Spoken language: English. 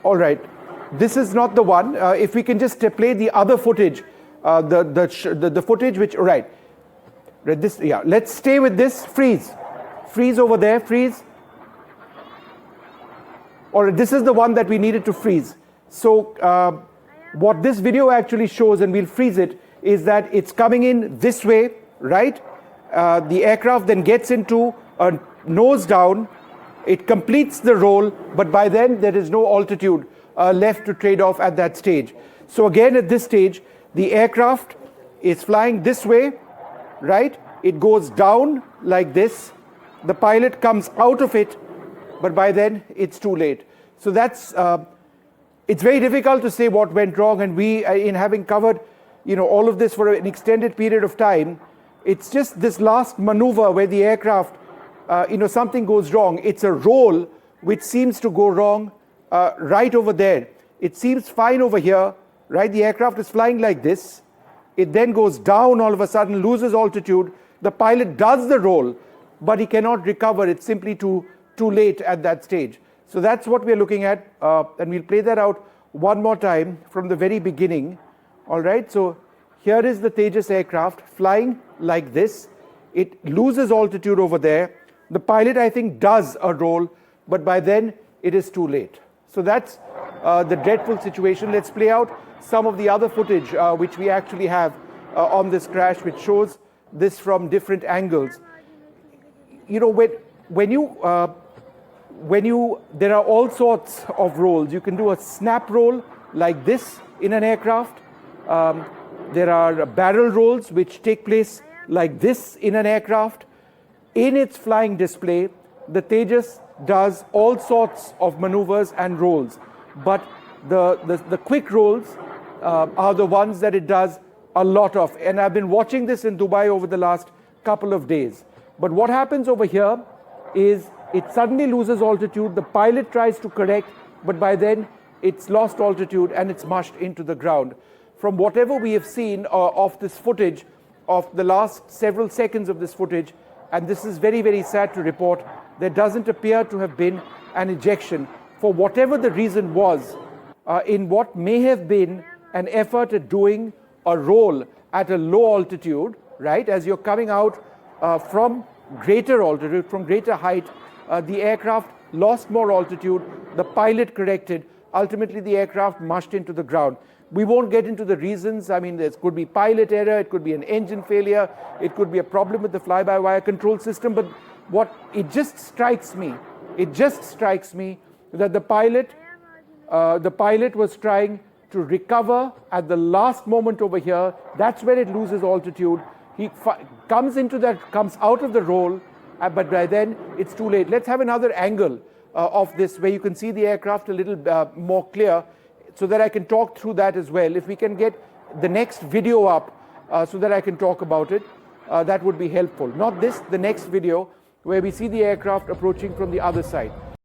All right, this is not the one. If we can just play the other footage, the footage which, all right, this, yeah, let's stay with this. Freeze over there, freeze. All right, this is the one that we needed to freeze. So what this video actually shows, and we'll freeze it, is that it's coming in this way, right? The aircraft then gets into a nose down. It completes the roll, but by then there is no altitude left to trade off at that stage. So again, at this stage, the aircraft is flying this way, right? It goes down like this. The pilot comes out of it, but by then it's too late. So that's, it's very difficult to say what went wrong, and we, in having covered, all of this for an extended period of time, it's just this last maneuver where the aircraft, something goes wrong. It's a roll which seems to go wrong right over there. It seems fine over here, right? The aircraft is flying like this. It then goes down all of a sudden, loses altitude. The pilot does the roll, but he cannot recover. It's simply too late at that stage. So that's what we're looking at, and we'll play that out one more time from the very beginning. All right, so here is the Tejas aircraft flying like this. It loses altitude over there. The pilot, I think, does a roll, but by then it is too late. So that's the dreadful situation. Let's play out some of the other footage which we actually have on this crash, which shows this from different angles. There are all sorts of rolls. You can do a snap roll like this in an aircraft. There are barrel rolls which take place like this in an aircraft. In its flying display, the Tejas does all sorts of maneuvers and rolls, but the quick rolls are the ones that it does a lot of. And I've been watching this in Dubai over the last couple of days. But what happens over here is it suddenly loses altitude. The pilot tries to correct, but by then it's lost altitude and it's mushed into the ground. From whatever we have seen of this footage, of the last several seconds of this footage, and this is very, very sad to report, there doesn't appear to have been an ejection for whatever the reason was in what may have been an effort at doing a roll at a low altitude, right? As you're coming out from greater altitude, from greater height, the aircraft lost more altitude, the pilot corrected, ultimately the aircraft mushed into the ground. We won't get into the reasons. I mean, there could be pilot error, it could be an engine failure, it could be a problem with the fly-by-wire control system, but it just strikes me that the pilot was trying to recover at the last moment over here. That's where it loses altitude. He comes out of the roll, but by then it's too late. Let's have another angle of this where you can see the aircraft a little more clear, so that I can talk through that as well. If we can get the next video up so that I can talk about it, that would be helpful. Not this, the next video where we see the aircraft approaching from the other side.